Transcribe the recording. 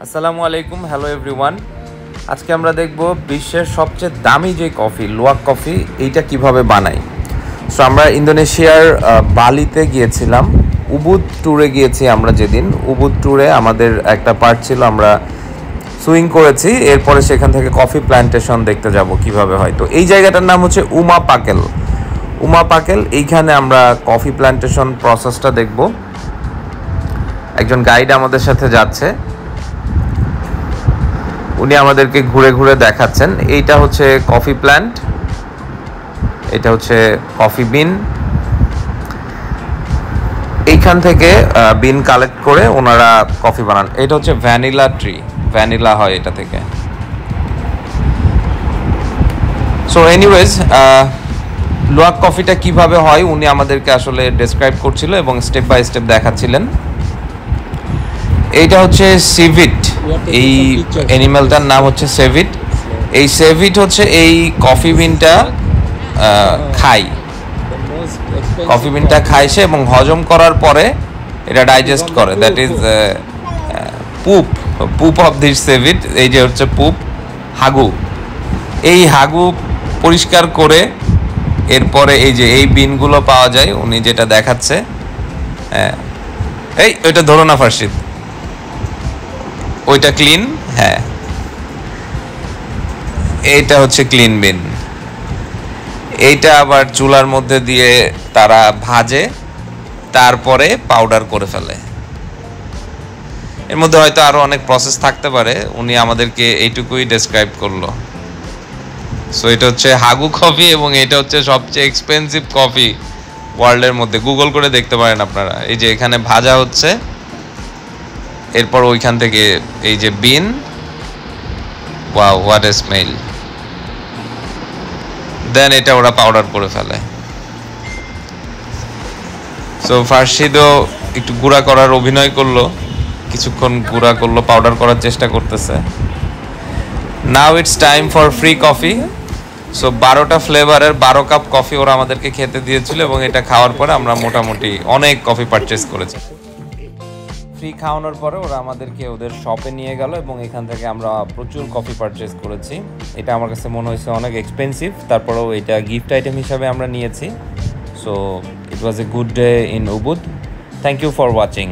আসসালামু আলাইকুম, hello everyone. আজকে আমরা দেখব বিশ্বের সবচেয়ে দামি যে কফি, লুয়াক কফি, এইটা কিভাবে বানাই। সো আমরা ইন্দোনেশিয়ার বালিতে গিয়েছিলাম, উবুদ ট্যুরে গিয়েছি আমরা। যেদিন উবুদ ট্যুরে আমাদের একটা পার্ট ছিল, আমরা সুইং করেছি, এরপরে সেখান থেকে কফি প্ল্যান্টেশন দেখতে যাব কিভাবে হয়। তো এই জায়গাটার নাম হচ্ছে উমা পাকেল। উমা পাকেল, এইখানে আমরা কফি প্ল্যান্টেশন প্রসেসটা দেখব। একজন গাইড আমাদের সাথে যাচ্ছে, উনি আমাদেরকে ঘুরে ঘুরে দেখাচ্ছেন। এইটা হচ্ছে কফি প্ল্যান্ট, এটা হচ্ছে কফি বিন। এইখান থেকে বিন কালেক্ট করে ওনারা কফি বানান। এটা হচ্ছে ভ্যানিলা ট্রি, ভ্যানিলা হয় এটা থেকে। সো এনিওয়েজ, লুয়াক কফিটা কিভাবে হয় উনি আমাদেরকে আসলে ডেসক্রাইব করছিল এবং স্টেপ বাই স্টেপ দেখাচ্ছিলেন। এইটা হচ্ছে সিভিট, এই অ্যানিমেলটার নাম হচ্ছে সেভিট। এই সেভিট হচ্ছে এই কফি বিনটা খায়, কফি বিনটা খায় সে, এবং হজম করার পরে এটা ডাইজেস্ট করে। That is poop of this civet. এই যে হচ্ছে পুপ, হাগু। এই হাগু পরিষ্কার করে এরপরে এই যে এই বিনগুলো পাওয়া যায়, উনি যেটা দেখাচ্ছে। এই ওইটা ধরো না ফার্সিদ, ওইটা ক্লিন। হ্যাঁ, এইটা হচ্ছে ক্লিন বিন। এইটা আবার চুলার মধ্যে দিয়ে তারা ভাজে, তারপরে পাউডার করে ফেলে। এর মধ্যে হয়তো আরো অনেক প্রসেস থাকতে পারে, উনি আমাদেরকে এইটুকুই ডেসক্রাইব করলো। সো এটা হচ্ছে হাগু কফি, এবং এটা হচ্ছে সবচেয়ে এক্সপেন্সিভ কফি ওয়ার্ল্ডের মধ্যে। গুগল করে দেখতে পারেন আপনারা। এই যে এখানে ভাজা হচ্ছে, এরপর ওইখান থেকে এই যে বিন, ওয়াও হোয়াট এ স্মেল। দেন এটা ওরা পাউডার করে ফেলে। সো ফার্সিদও একটু গুঁড়া করার অভিনয় করলো, কিছুক্ষণ গুঁড়া করলো, পাউডার করার চেষ্টা করতেছে। Now it's time for free coffee. So 12টা ফ্লেভারের 12 কাপ কফি ওরা আমাদেরকে খেতে দিয়েছিল, এবং এটা খাওয়ার পরে আমরা মোটামুটি অনেক কফি পারচেস করেছি। ফ্রি খাওয়ানোর পরে ওরা আমাদেরকে ওদের শপে নিয়ে গেল, এবং এখান থেকে আমরা প্রচুর কফি পারচেস করেছি। এটা আমার কাছে মনে হয়েছে অনেক এক্সপেন্সিভ, তারপরেও এটা গিফট আইটেম হিসাবে আমরা নিয়েছি। So it was a good day in Ubud. Thank you for watching.